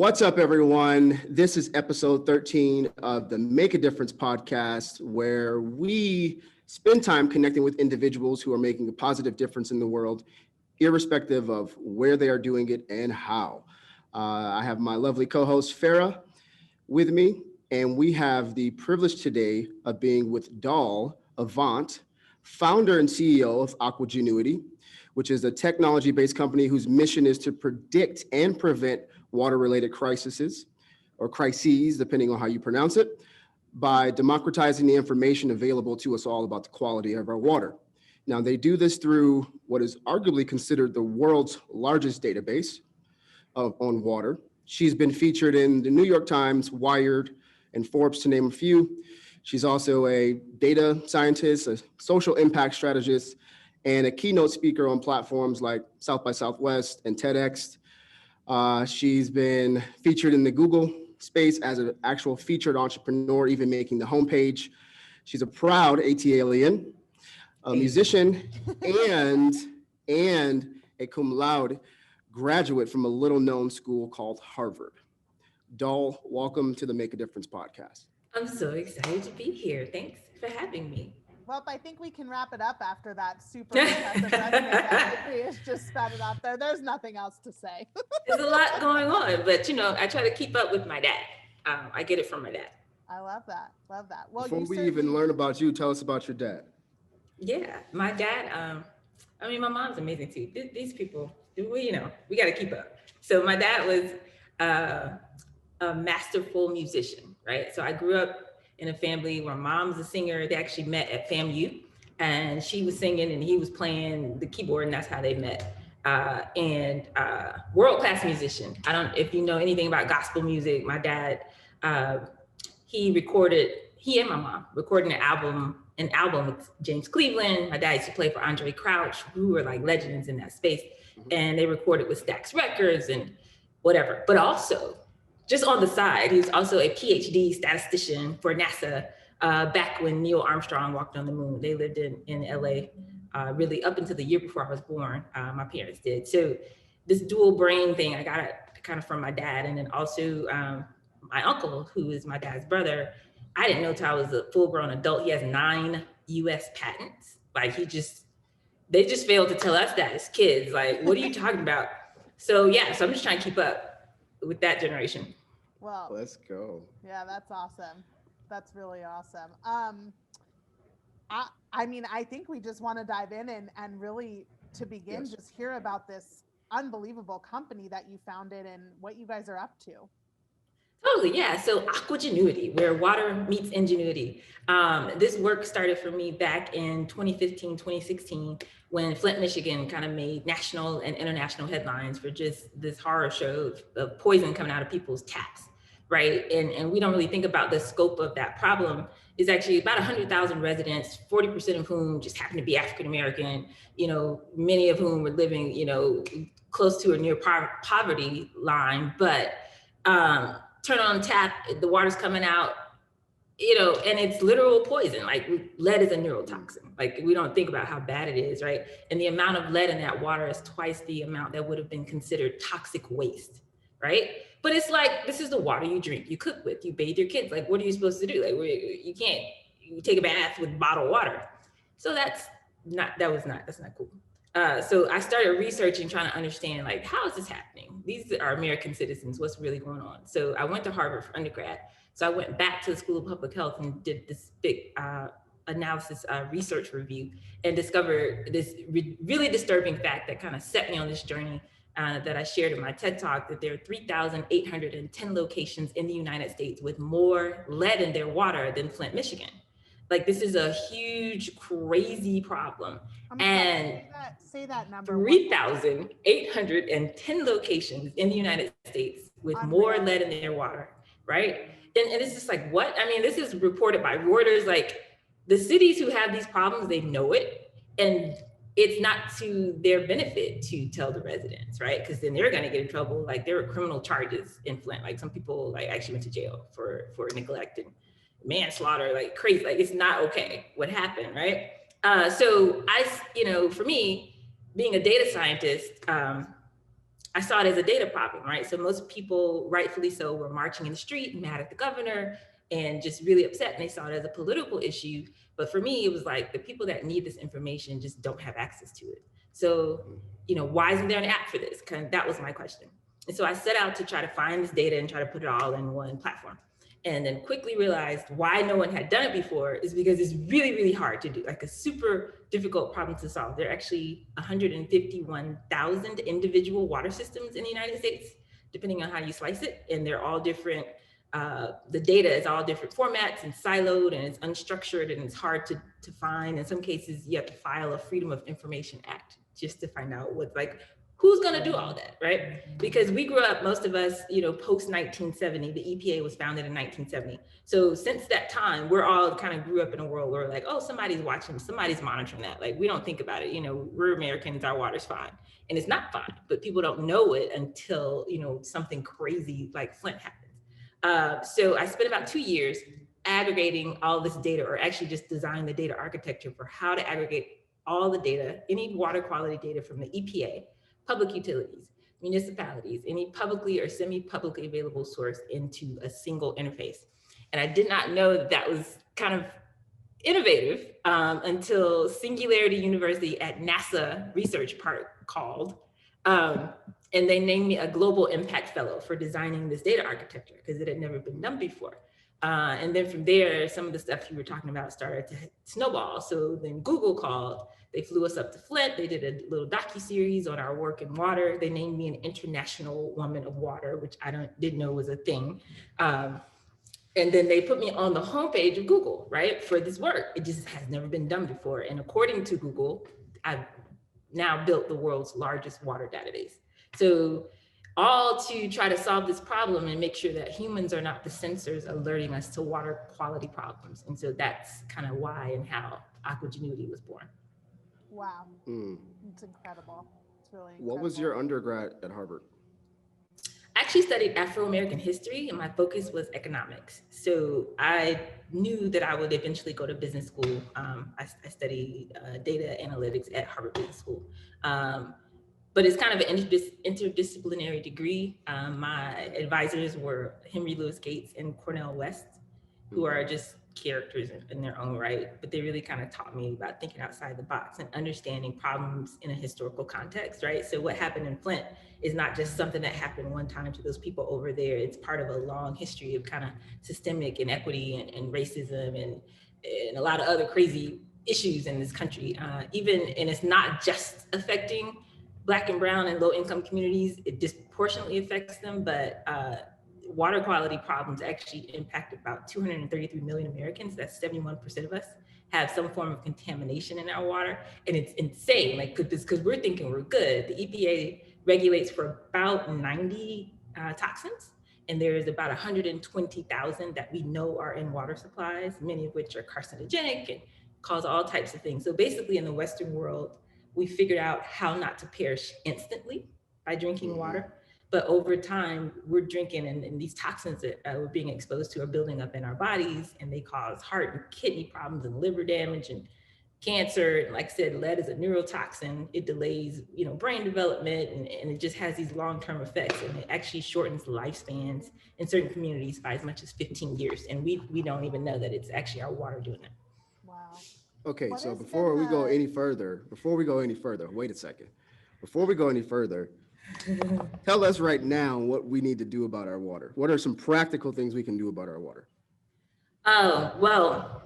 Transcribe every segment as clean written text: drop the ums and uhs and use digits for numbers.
What's up, everyone? This is episode 13 of the Make a Difference podcast, where we spend time connecting with individuals who are making a positive difference in the world, irrespective of where they are doing it and how. I have my lovely co-host Farra with me, and we have the privilege today of being with Doll Avant, founder and CEO of Aquagenuity, which is a technology-based company whose mission is to predict and prevent water-related crises, or crises, depending on how you pronounce it, by democratizing the information available to us all about the quality of our water. Now, they do this through what is arguably considered the world's largest database on water. She's been featured in the New York Times, Wired, and Forbes, to name a few. She's also a data scientist, a social impact strategist, and a keynote speaker on platforms like South by Southwest and TEDx. She's been featured in the Google space as an actual featured entrepreneur, even making the homepage. She's a proud AT-alien, a musician, and a cum laude graduate from a little-known school called Harvard. Doll, welcome to the Make a Difference podcast. I'm so excited to be here. Thanks for having me. Well, I think we can wrap it up after that super impressive resume that Priya's just spat it out there. There's nothing else to say. There's a lot going on, but I try to keep up with my dad. I get it from my dad. I love that. Love that. Well, before we even learn about you, tell us about your dad. Yeah, my dad. My mom's amazing too. These people, we got to keep up. So my dad was a masterful musician, right? So I grew up in a family where mom's a singer. They actually met at FAMU, and she was singing and he was playing the keyboard, and that's how they met. World-class musician. I don't, if you know anything about gospel music, my dad, he and my mom recorded an album with James Cleveland. My dad used to play for Andre Crouch, who were like legends in that space. And they recorded with Stax Records and whatever. But also, just on the side, he was also a PhD statistician for NASA back when Neil Armstrong walked on the moon. They lived in LA really up until the year before I was born. My parents did. So this dual brain thing, I got it kind of from my dad. And then also my uncle, who is my dad's brother, I didn't know till I was a full-grown adult. He has 9 US patents. Like they just failed to tell us that as kids. Like, what are you talking about? So yeah, so I'm just trying to keep up with that generation. Well, let's go. Yeah, that's awesome. That's really awesome. I think we just want to dive in and really, to begin, just hear about this unbelievable company that you founded and what you guys are up to. Totally, yeah. So Aquagenuity, where water meets ingenuity. This work started for me back in 2015, 2016, when Flint, Michigan kind of made national and international headlines for just this horror show of poison coming out of people's taps, right? And we don't really think about the scope of that problem. Is actually about 100,000 residents, 40% of whom just happen to be African-American, many of whom were living, close to or near poverty line, but turn on the tap, the water's coming out, and it's literal poison. Like, lead is a neurotoxin. Like, we don't think about how bad it is, right? And the amount of lead in that water is twice the amount that would have been considered toxic waste, right? But it's like, this is the water you drink, you cook with, you bathe your kids. Like, what are you supposed to do? Like, you take a bath with bottled water. So that's not cool. So I started researching, trying to understand, like, how is this happening? These are American citizens, what's really going on? So I went to Harvard for undergrad. So I went back to the School of Public Health and did this big analysis research review and discovered this really disturbing fact that kind of set me on this journey that I shared in my TED Talk, that there are 3,810 locations in the United States with more lead in their water than Flint, Michigan. Like, this is a huge, crazy problem. Say that number. 3,810 locations in the United States with more lead in their water, right? And it's just like, what? I mean, this is reported by Reuters. Like, the cities who have these problems, they know it. And it's not to their benefit to tell the residents, right? Because then they're going to get in trouble. Like, there were criminal charges in Flint. Like, some people actually went to jail for neglect and manslaughter, like crazy. Like, it's not okay what happened, right? So for me, being a data scientist, I saw it as a data problem, right? So most people, rightfully so, were marching in the street, mad at the governor, and just really upset, and they saw it as a political issue. But for me, it was like the people that need this information just don't have access to it. So, why isn't there an app for this? That was my question. And so I set out to try to find this data and try to put it all in one platform. And then quickly realized why no one had done it before is because it's really, really hard to do, like a super difficult problem to solve. There are actually 151,000 individual water systems in the United States, depending on how you slice it. And they're all different. The data is all different formats and siloed, and it's unstructured, and it's hard to find. In some cases, you have to file a Freedom of Information Act just to find out who's going to do all that, right? Because we grew up, most of us, post 1970. The EPA was founded in 1970. So since that time, we're all kind of grew up in a world where like, oh, somebody's watching, somebody's monitoring that. Like, we don't think about it. We're Americans, our water's fine. And it's not fine, but people don't know it until, something crazy like Flint happens. So I spent about 2 years aggregating all this data, or actually just designing the data architecture for how to aggregate all the data, any water quality data from the EPA, public utilities, municipalities, any publicly or semi-publicly available source into a single interface. And I did not know that was kind of innovative until Singularity University at NASA Research Park called. And they named me a Global Impact Fellow for designing this data architecture because it had never been done before. And then from there, some of the stuff you were talking about started to snowball. So then Google called, they flew us up to Flint. They did a little docuseries on our work in water. They named me an International Woman of Water, which I didn't know was a thing. And then they put me on the homepage of Google, right, for this work. It just has never been done before. And according to Google, I've now built the world's largest water database. So all to try to solve this problem and make sure that humans are not the sensors alerting us to water quality problems. And so that's kind of why and how Aquagenuity was born. Wow, it's incredible. It's really incredible. What was your undergrad at Harvard? I actually studied Afro-American history, and my focus was economics. So I knew that I would eventually go to business school. I studied data analytics at Harvard Business School. But it's kind of an interdisciplinary degree. My advisors were Henry Louis Gates and Cornel West, who are just characters in their own right, but they really kind of taught me about thinking outside the box and understanding problems in a historical context, right? So what happened in Flint is not just something that happened one time to those people over there. It's part of a long history of kind of systemic inequity and racism and a lot of other crazy issues in this country. And it's not just affecting Black and brown and low income communities, it disproportionately affects them, but water quality problems actually impact about 233 million Americans. That's 71% of us have some form of contamination in our water. And it's insane, like, because we're thinking we're good. The EPA regulates for about 90 toxins, and there's about 120,000 that we know are in water supplies, many of which are carcinogenic and cause all types of things. So basically in the Western world, we figured out how not to perish instantly by drinking water. But over time, we're drinking, and these toxins that we're being exposed to are building up in our bodies, and they cause heart and kidney problems and liver damage and cancer. And like I said, lead is a neurotoxin. It delays, brain development, and it just has these long-term effects. And it actually shortens lifespans in certain communities by as much as 15 years. And we don't even know that it's actually our water doing it. Wow. Okay, so before we go any further, wait a second. Before we go any further, tell us right now what we need to do about our water. What are some practical things we can do about our water? Oh, well,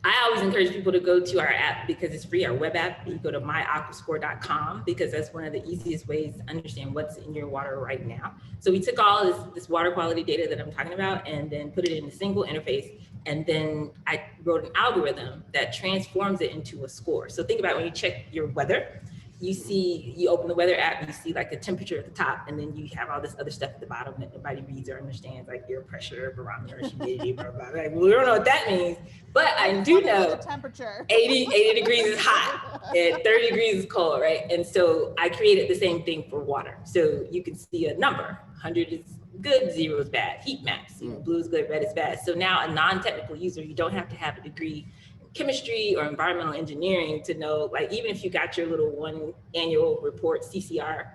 I always encourage people to go to our app because it's free, our web app. You go to myopersport.com because that's one of the easiest ways to understand what's in your water right now. So we took all this water quality data that I'm talking about and then put it in a single interface. And then I wrote an algorithm that transforms it into a score. So think about when you check your weather, you open the weather app and you see like the temperature at the top, and then you have all this other stuff at the bottom that nobody reads or understands, like air pressure, barometer, humidity, blah, blah, blah. Like, well, we don't know what that means, but I do know the temperature. 80 degrees is hot and 30 degrees is cold, right? And so I created the same thing for water. So you can see a number, 100 is good, 0 is bad, heat maps, blue is good, red is bad. So now a non-technical user, you don't have to have a degree chemistry or environmental engineering to know, like, even if you got your little one annual report CCR,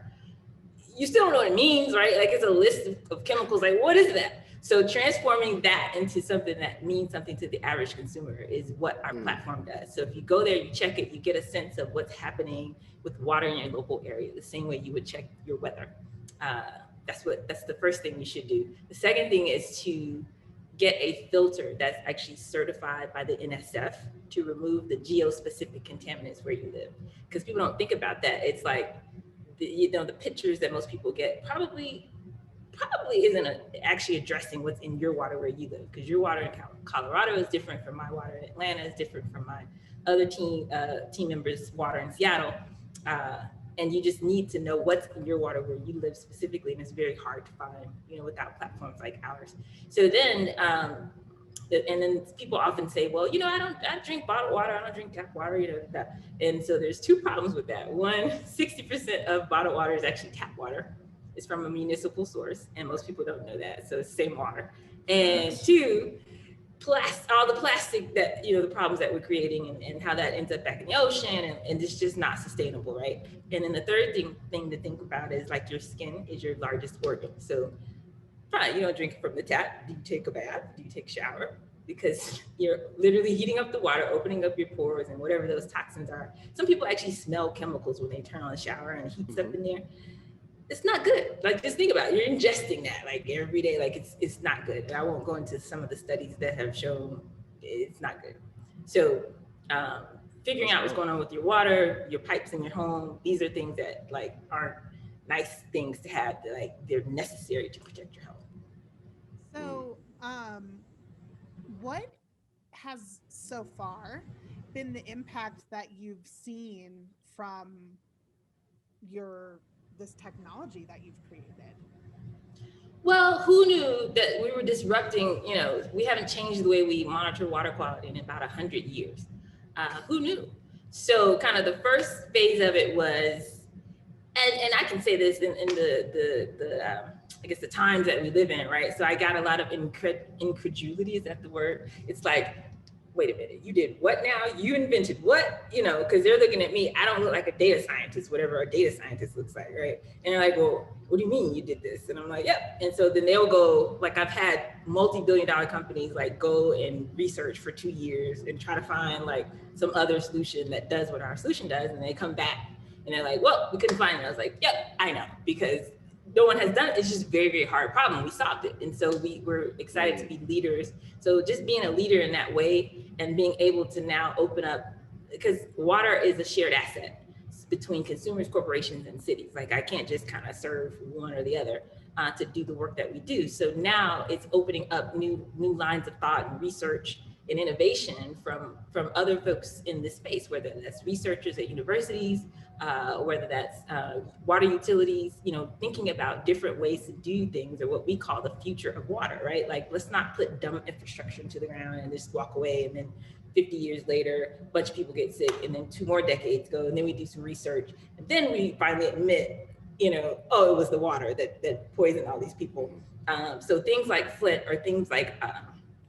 you still don't know what it means, right? Like it's a list of chemicals, like what is that? So transforming that into something that means something to the average consumer is what our platform does. So if you go there, you check it, you get a sense of what's happening with water in your local area, the same way you would check your weather. That's the first thing you should do. The second thing is to get a filter that's actually certified by the NSF to remove the geo-specific contaminants where you live. Because people don't think about that. It's like, the pictures that most people get probably isn't actually addressing what's in your water where you live, because your water in Colorado is different from my water in Atlanta, is different from my other team members' water in Seattle. And you just need to know what's in your water where you live specifically, and it's very hard to find, without platforms like ours. So then, and then people often say, well, I drink bottled water, I don't drink tap water, that. And so there's two problems with that. One, 60% of bottled water is actually tap water. It's from a municipal source, and most people don't know that. So it's the same water. And two, all the plastic that, the problems that we're creating and how that ends up back in the ocean, and it's just not sustainable, right? And then the third thing to think about is like your skin is your largest organ. So fine, you don't drink from the tap. Do you take a bath? Do you take a shower? Because you're literally heating up the water, opening up your pores and whatever those toxins are. Some people actually smell chemicals when they turn on the shower and it heats up in there. It's not good. Like, just think about it. You're ingesting that like every day. Like it's not good. And I won't go into some of the studies that have shown it's not good. So figuring out what's going on with your water, your pipes in your home, these are things that like aren't nice things to have. Like they're necessary to protect your health. So what has so far been the impact that you've seen from this technology that you've created? Well, who knew that we were disrupting, we haven't changed the way we monitor water quality in about 100 years. Who knew? So kind of the first phase of it was, and I can say this in the I guess the times that we live in, right? So I got a lot of incredulity, is that the word? It's like, wait a minute, you did what now? You invented what? Because they're looking at me, I don't look like a data scientist, whatever a data scientist looks like, right? And they're like, well, what do you mean you did this? And I'm like, yep. And so then they'll go, like I've had multi-billion-dollar companies like go and research for 2 years and try to find like some other solution that does what our solution does. And they come back and they're like, well, we couldn't find it. I was like, yep, I know, because no one has done it. It's just a very, very hard problem. We solved it. And so we were excited to be leaders. So just being a leader in that way and being able to now open up, because water is a shared asset between consumers, corporations, and cities. Like I can't just kind of serve one or the other to do the work that we do. So now it's opening up new lines of thought and research and innovation from other folks in this space, whether that's researchers at universities, whether that's water utilities, thinking about different ways to do things, or what we call the future of water, right? Like, let's not put dumb infrastructure into the ground and just walk away, and then 50 years later, a bunch of people get sick, and then 2 more decades go, and then we do some research, and then we finally admit, oh, it was the water that poisoned all these people. So things like Flint, or things like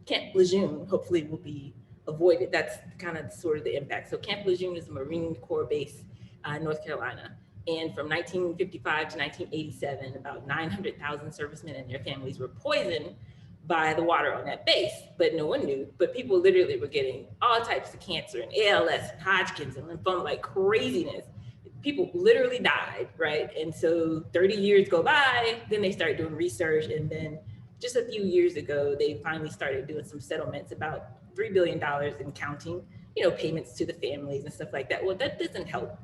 Camp Lejeune, hopefully will be avoided. That's kind of sort of the impact. So Camp Lejeune is a Marine Corps base in North Carolina. And from 1955 to 1987, about 900,000 servicemen and their families were poisoned by the water on that base, but no one knew. But people literally were getting all types of cancer and ALS and Hodgkin's and lymphoma, like craziness. People literally died, right? And so 30 years go by, then they start doing research, and then just a few years ago, they finally started doing some settlements, about $3 billion and counting, payments to the families and stuff like that. Well, that doesn't help,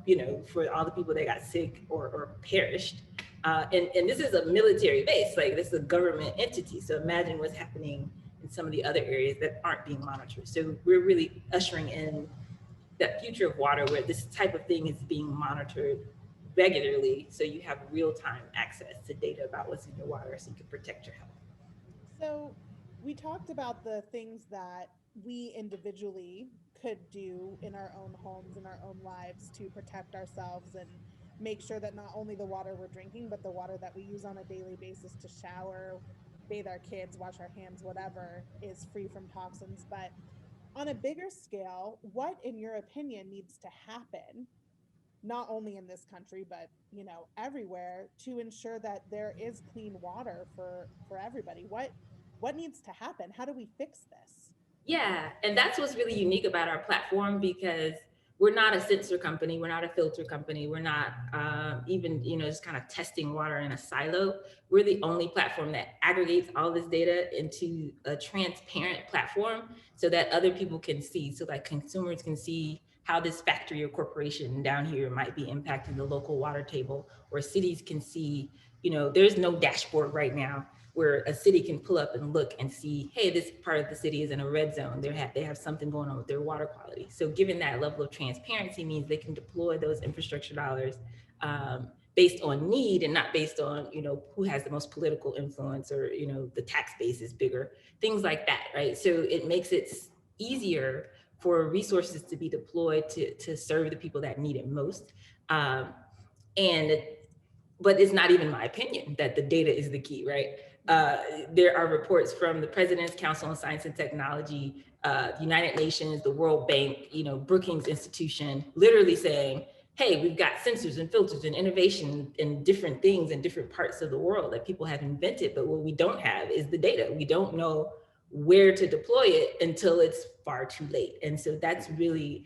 for all the people that got sick or perished. And this is a military base, like this is a government entity. So imagine what's happening in some of the other areas that aren't being monitored. So we're really ushering in that future of water where this type of thing is being monitored regularly. So you have real-time access to data about what's in your water so you can protect your health. So we talked about the things that we individually could do in our own homes, in our own lives, to protect ourselves and make sure that not only the water we're drinking, but the water that we use on a daily basis to shower, bathe our kids, wash our hands, whatever, is free from toxins. But on a bigger scale, what, in your opinion, needs to happen not only in this country, but, you know, everywhere, to ensure that there is clean water for everybody? What needs to happen? How do we fix this? Yeah, and that's what's really unique about our platform, because we're not a sensor company, we're not a filter company, we're not even, you know, just kind of testing water in a silo. We're the only platform that aggregates all this data into a transparent platform so that other people can see, so that consumers can see how this factory or corporation down here might be impacting the local water table, or cities can see, you know, there's no dashboard right now where a city can pull up and look and see, hey, this part of the city is in a red zone. They have something going on with their water quality. So given that level of transparency means they can deploy those infrastructure dollars based on need and not based on, you know, who has the most political influence, or, you know, the tax base is bigger, things like that, right? So it makes it easier for resources to be deployed to serve the people that need it most. But it's not even my opinion that the data is the key, right? There are reports from the President's Council on Science and Technology, the United Nations, the World Bank, you know, Brookings Institution, literally saying, hey, we've got sensors and filters and innovation and different things in different parts of the world that people have invented, but what we don't have is the data. We don't know where to deploy it until it's far too late. And so that's really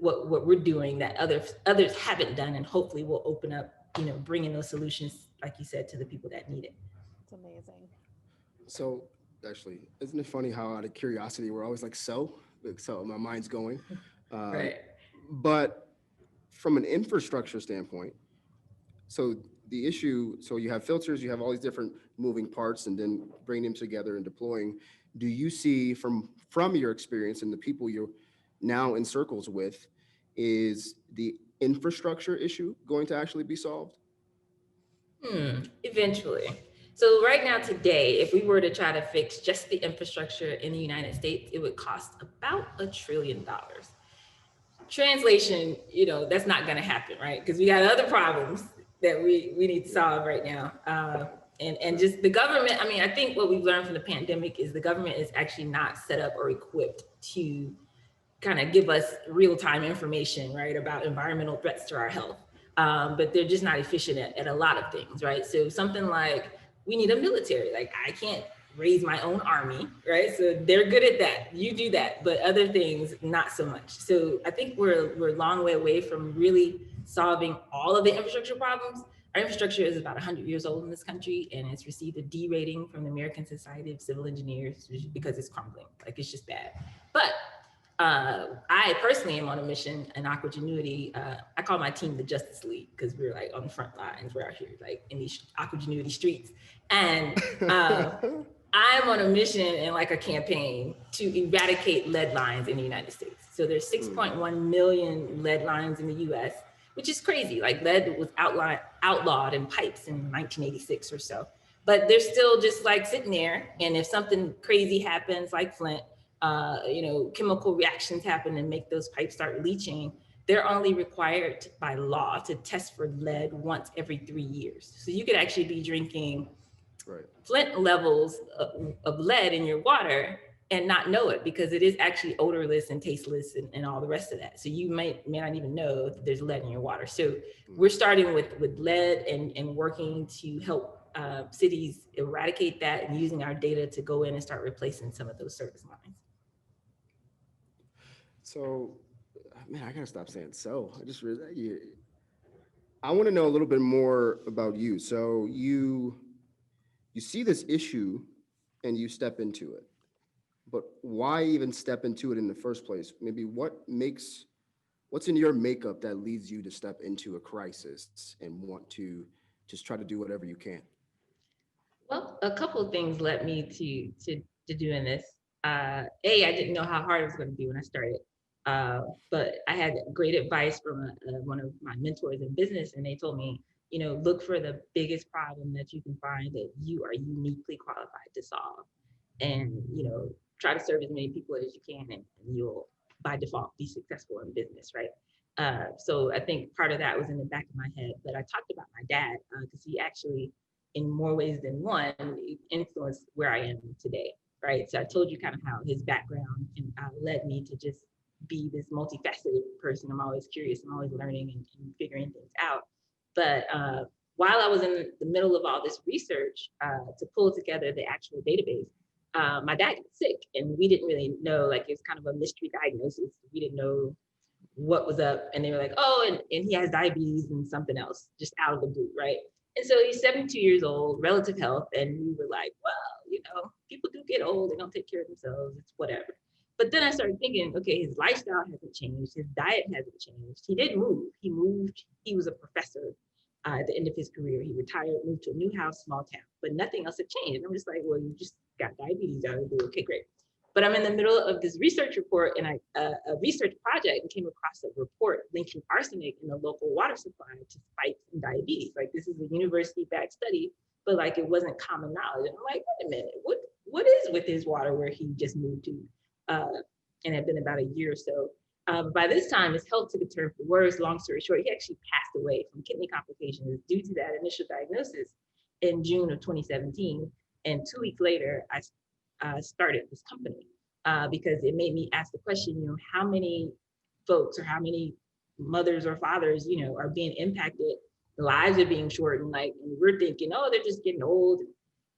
what we're doing that others haven't done, and hopefully will open up, you know, bringing those solutions, like you said, to the people that need it. It's amazing. So actually, isn't it funny how out of curiosity, we're always like, so my mind's going. Right. But from an infrastructure standpoint, so the issue, so you have filters, you have all these different moving parts, and then bringing them together and deploying. Do you see from your experience and the people you're now in circles with, is the infrastructure issue going to actually be solved? Eventually. So right now, today, if we were to try to fix just the infrastructure in the United States, it would cost about $1 trillion. Translation, you know, that's not going to happen, right? Because we got other problems that we need to solve right now. And just the government, I mean, I think what we've learned from the pandemic is the government is actually not set up or equipped to kind of give us real-time information, right, about environmental threats to our health. But they're just not efficient at a lot of things, right? So something like, we need a military. Like, I can't raise my own army, right? So they're good at that. You do that, but other things, not so much. So I think we're a long way away from really solving all of the infrastructure problems. Our infrastructure is about 100 years old in this country, and it's received a D rating from the American Society of Civil Engineers because it's crumbling. Like, it's just bad. But I personally am on a mission in Aquagenuity. I call my team the Justice League, because we're like on the front lines. We're out here like in these Aquagenuity streets. And I'm on a mission and like a campaign to eradicate lead lines in the United States. So there's 6.1 million lead lines in the US, which is crazy. Like, lead was outlawed in pipes in 1986 or so. But they're still just like sitting there. And if something crazy happens, like Flint, you know, chemical reactions happen and make those pipes start leaching, they're only required by law to test for lead once every 3 years. So you could actually be drinking Flint levels of lead in your water and not know it, because it is actually odorless and tasteless and all the rest of that. So you may not even know that there's lead in your water. So we're starting with lead and working to help cities eradicate that, and using our data to go in and start replacing some of those service lines. So, man, I gotta stop saying so. I just realized I want to know a little bit more about you. So you see this issue and you step into it, but why even step into it in the first place? Maybe what's in your makeup that leads you to step into a crisis and want to just try to do whatever you can? Well, a couple of things led me to doing this. I didn't know how hard it was going to be when I started, but I had great advice from one of my mentors in business, and they told me, you know, look for the biggest problem that you can find that you are uniquely qualified to solve, and, you know, try to serve as many people as you can, and you'll by default be successful in business, right? So I think part of that was in the back of my head. But I talked about my dad because he actually, in more ways than one, influenced where I am today, right? So I told you kind of how his background led me to just be this multifaceted person. I'm always curious. I'm always learning and figuring things out. But while I was in the middle of all this research to pull together the actual database, my dad got sick, and we didn't really know, like, it was kind of a mystery diagnosis. We didn't know what was up, and they were like, oh, and he has diabetes and something else, just out of the blue, right? And so he's 72 years old, relative health, and we were like, well, people do get old, they don't take care of themselves, it's whatever. But then I started thinking, okay, his lifestyle hasn't changed, his diet hasn't changed. He did move. He was a professor at the end of his career. He retired, moved to a new house, small town, but nothing else had changed. I'm just like, well, you just got diabetes out of the blue. Okay, great. But I'm in the middle of this research report and a research project, and came across a report linking arsenic in the local water supply to spikes in diabetes. Like, this is a university-backed study, but like, it wasn't common knowledge. And I'm like, wait a minute, what is with his water where he just moved to? And had been about a year or so. By this time, his health took a turn for worse. Long story short, he actually passed away from kidney complications due to that initial diagnosis in June of 2017. And 2 weeks later, I started this company because it made me ask the question, how many folks or how many mothers or fathers, are being impacted, lives are being shortened, like, and we're thinking, oh, they're just getting old.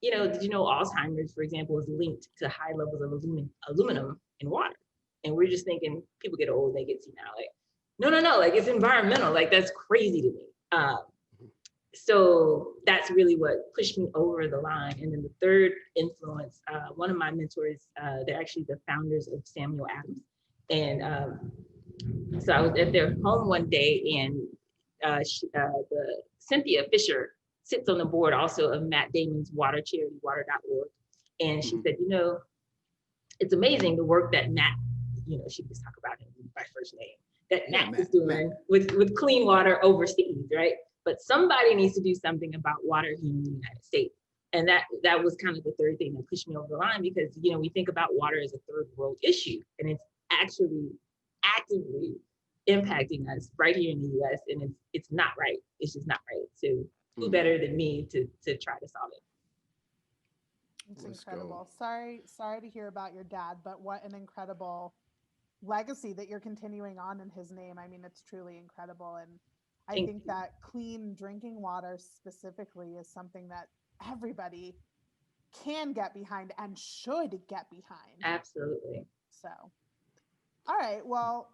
Did you know Alzheimer's, for example, is linked to high levels of aluminum in water? And we're just thinking people get old, they get senile. Like, no, like, it's environmental. Like, that's crazy to me. So that's really what pushed me over the line. And then the third influence, one of my mentors, they're actually the founders of Samuel Adams. And so I was at their home one day, and the Cynthia Fisher sits on the board also of Matt Damon's water charity, water.org. And she said, it's amazing the work that Matt, she just talk about him by first name, that Matt is doing with clean water overseas, right? But somebody needs to do something about water here in the United States. And that was kind of the third thing that pushed me over the line, because, we think about water as a third world issue, and it's actually actively impacting us right here in the US, and it's not right. It's just not right. So who better than me to try to solve it? It's incredible. Sorry to hear about your dad, but what an incredible legacy that you're continuing on in his name. I mean, it's truly incredible. And I think that clean drinking water specifically is something that everybody can get behind and should get behind. Absolutely. So, all right. Well,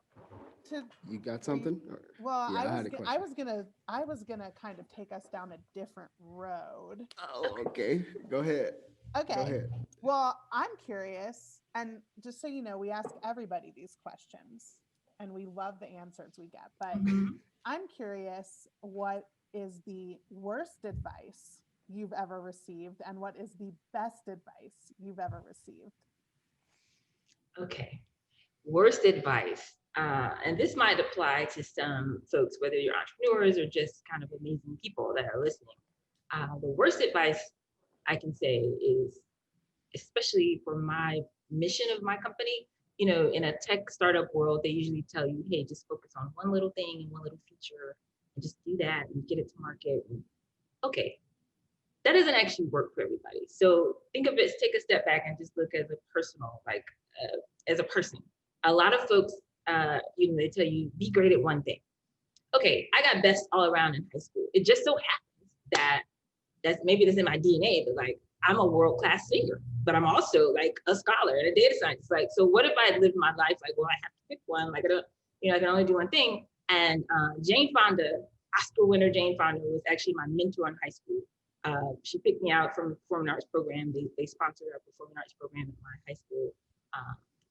you got something? Well, yeah, I was gonna kind of take us down a different road. Oh, okay. Go ahead. Okay. Go ahead. Well, I'm curious, and just so you know, we ask everybody these questions, and we love the answers we get. But I'm curious, what is the worst advice you've ever received, and what is the best advice you've ever received? Okay. Worst advice. And this might apply to some folks, whether you're entrepreneurs or just kind of amazing people that are listening. The worst advice I can say is, especially for my mission of my company, in a tech startup world, they usually tell you, hey, just focus on one little thing and one little feature and just do that and get it to market. Okay, that doesn't actually work for everybody. So think of it, take a step back and just look as a personal, as a person. A lot of folks, they tell you, be great at one thing. Okay, I got best all around in high school. It just so happens that maybe that's in my DNA, but like, I'm a world-class singer, but I'm also like a scholar and a data scientist. Like, so what if I lived my life like, well, I have to pick one, like, I can only do one thing. And Jane Fonda, Oscar winner Jane Fonda, was actually my mentor in high school. She picked me out from the performing arts program. They sponsored our performing arts program at my high school,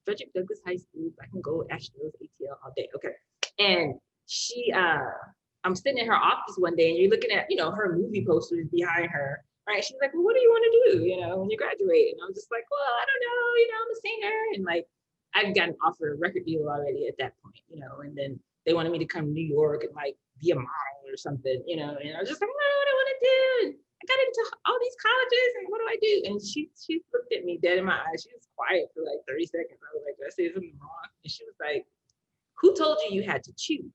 Frederick Douglass High School. I can go Astros, ATL all day. Okay. And she, I'm sitting in her office one day, and you're looking at, her movie posters behind her, right? She's like, well, what do you want to do, when you graduate? And I was just like, well, I don't know, I'm a singer. And like, I'd gotten offered a record deal already at that point, and then they wanted me to come to New York and like be a model or something, and I was just like, I don't know what I want to do. And I got into all these colleges, and what do I do? And she looked at me dead in my eyes. She was quiet for like 30 seconds. I was like, did I say something wrong? And she was like, who told you had to choose?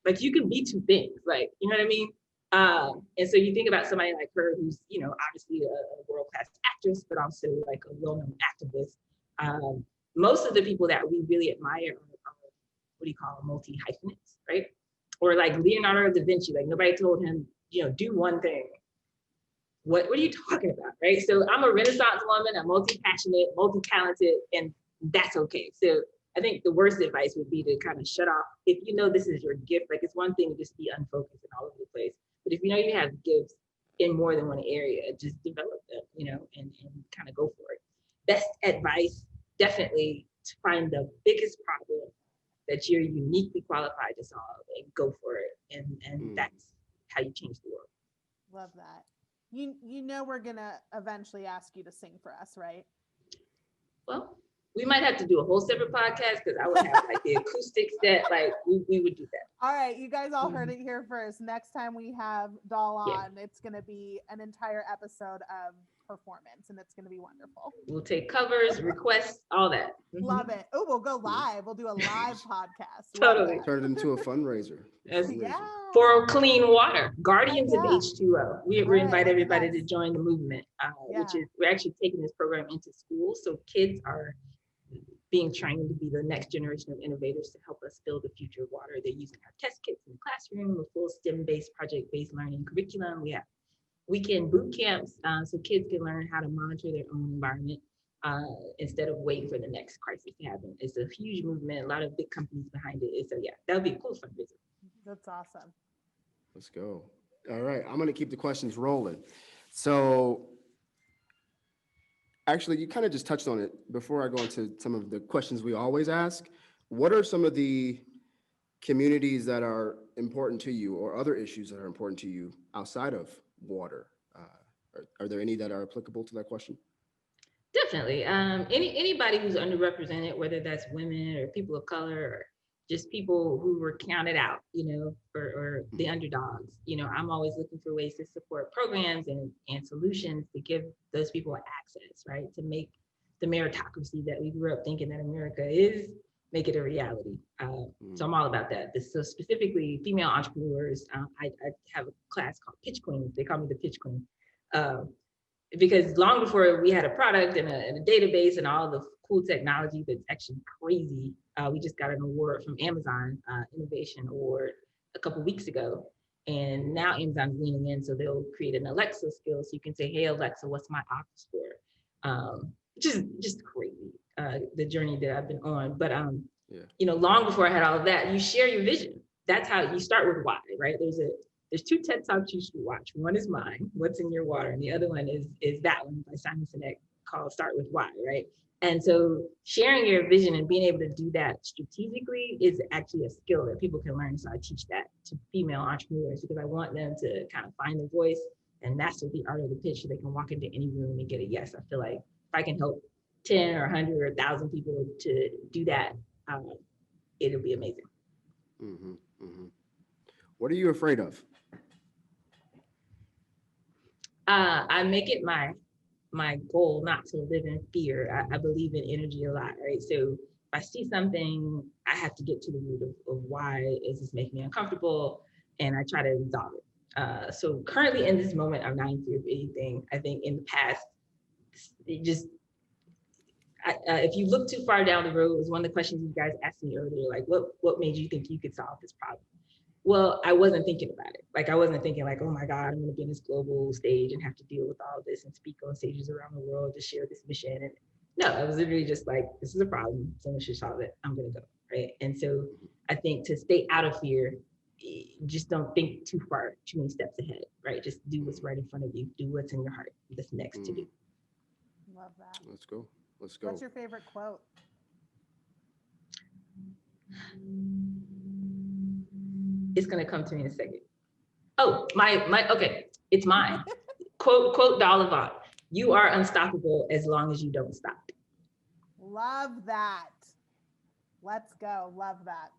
Like, you can be two things, like, you know what I mean? And so you think about somebody like her, who's, obviously a world-class actress, but also like a well-known activist. Most of the people that we really admire are what do you call multi-hyphenates, right? Or like Leonardo da Vinci, like nobody told him, do one thing. What are you talking about, right? So I'm a Renaissance woman, I'm multi-passionate, multi-talented, and that's okay. So I think the worst advice would be to kind of shut off. If you know this is your gift, like it's one thing to just be unfocused and all over the place. But if you know you have gifts in more than one area, just develop them, and kind of go for it. Best advice, definitely to find the biggest problem that you're uniquely qualified to solve and go for it. And that's how you change the world. Love that. You know we're gonna eventually ask you to sing for us, right? Well, we might have to do a whole separate podcast because I would have like the acoustic set, like we would do that. All right, you guys all heard it here first. Next time we have Doll on, it's gonna be an entire episode of performance, and it's gonna be wonderful. We'll take covers, requests, all that. Love it. Oh, we'll go live. We'll do a live podcast. Totally. Turn it into a fundraiser. Yeah. For clean water, Guardians of yeah. H2O. We invite everybody to join the movement, which is, we're actually taking this program into schools. So kids are being trained to be the next generation of innovators to help us build the future of water. They're using our test kits in the classroom, a full STEM-based project-based learning curriculum. We have weekend boot camps so kids can learn how to monitor their own environment instead of waiting for the next crisis to happen. It's a huge movement, a lot of big companies behind it. So yeah, that would be a cool fundraiser. That's awesome. Let's go. All right, I'm gonna keep the questions rolling. So actually, you kind of just touched on it before I go into some of the questions we always ask. What are some of the communities that are important to you or other issues that are important to you outside of water? Are there any that are applicable to that question? Definitely. Anybody who's underrepresented, whether that's women or people of color or just people who were counted out, or the underdogs. I'm always looking for ways to support programs and solutions to give those people access, right? To make the meritocracy that we grew up thinking that America is, make it a reality. So I'm all about that. So specifically female entrepreneurs, I have a class called Pitch Queen. They call me the Pitch Queen. Because long before we had a product and a database and all the cool technology that's actually crazy, we just got an award from Amazon, Innovation Award, a couple weeks ago. And now Amazon's leaning in, so they'll create an Alexa skill. So you can say, hey, Alexa, what's my Aquascore? Which is just crazy, the journey that I've been on. But, long before I had all of that, you share your vision. That's how you start with why, right? There's two TED Talks you should watch. One is mine, What's in Your Water, and the other one is that one by Simon Sinek called Start With Why, right? And so sharing your vision and being able to do that strategically is actually a skill that people can learn. So I teach that to female entrepreneurs because I want them to kind of find their voice and master the art of the pitch so they can walk into any room and get a yes. I feel like if I can help 10 or 100 or 1,000 people to do that, it'll be amazing. Mm-hmm, mm-hmm. What are you afraid of? I make it my goal not to live in fear. I believe in energy a lot, right? So if I see something, I have to get to the root of why is this making me uncomfortable, and I try to resolve it. So currently in this moment, I'm not in fear of anything. I think in the past, if you look too far down the road, it was one of the questions you guys asked me earlier, like what made you think you could solve this problem? Well, I wasn't thinking about it. Like I wasn't thinking like, oh my God, I'm gonna be on this global stage and have to deal with all of this and speak on stages around the world to share this mission. And no, I was literally just like, this is a problem, someone should solve it, I'm gonna go, right? And so I think to stay out of fear, just don't think too far, too many steps ahead, right? Just do what's right in front of you, do what's in your heart, that's next to do. Love that. Let's go. What's your favorite quote? It's gonna come to me in a second. Oh, okay, it's mine. quote Doll Avant. You are unstoppable as long as you don't stop. Love that. Let's go. Love that.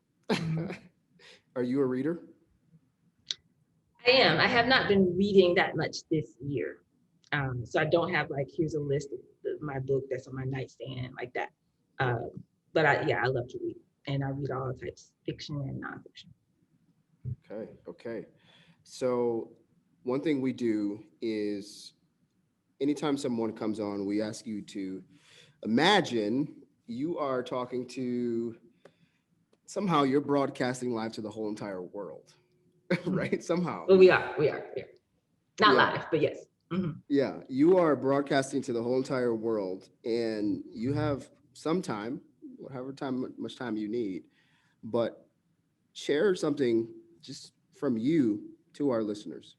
Are you a reader? I am. I have not been reading that much this year. So I don't have like, here's a list of my book that's on my nightstand like that. But I love to read, and I read all types, fiction and nonfiction. Okay. So one thing we do is anytime someone comes on, we ask you to imagine you are talking to somehow you're broadcasting live to the whole entire world, right? Somehow. Well, we are. Not Yeah. live, but yes. Mhm. Yeah, you are broadcasting to the whole entire world, and you have some time, much time you need, but share something just from you to our listeners.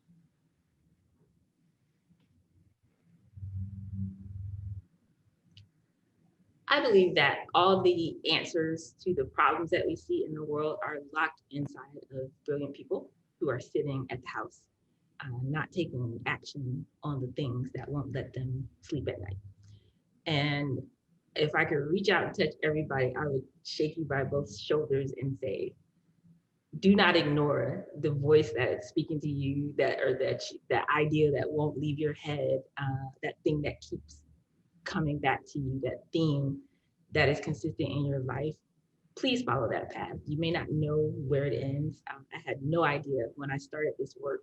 I believe that all the answers to the problems that we see in the world are locked inside of brilliant people who are sitting at the house, not taking action on the things that won't let them sleep at night. And if I could reach out and touch everybody, I would shake you by both shoulders and say, do not ignore the voice that is speaking to you, that idea that won't leave your head, that thing that keeps coming back to you, that theme that is consistent in your life. Please follow that path. You may not know where it ends. I had no idea when I started this work,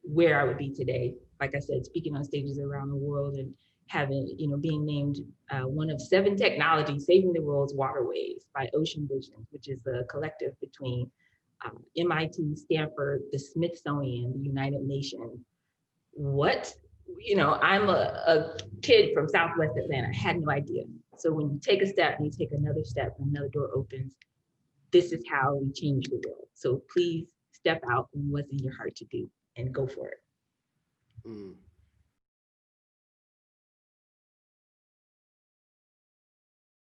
where I would be today. Like I said, speaking on stages around the world and having, being named one of 7 technologies saving the world's waterways by Ocean Vision, which is a collective between MIT, Stanford, the Smithsonian, the United Nations. What? I'm a kid from Southwest Atlanta. I had no idea. So when you take a step and you take another step and another door opens, this is how we change the world. So please step out on what's in your heart to do and go for it. Mm.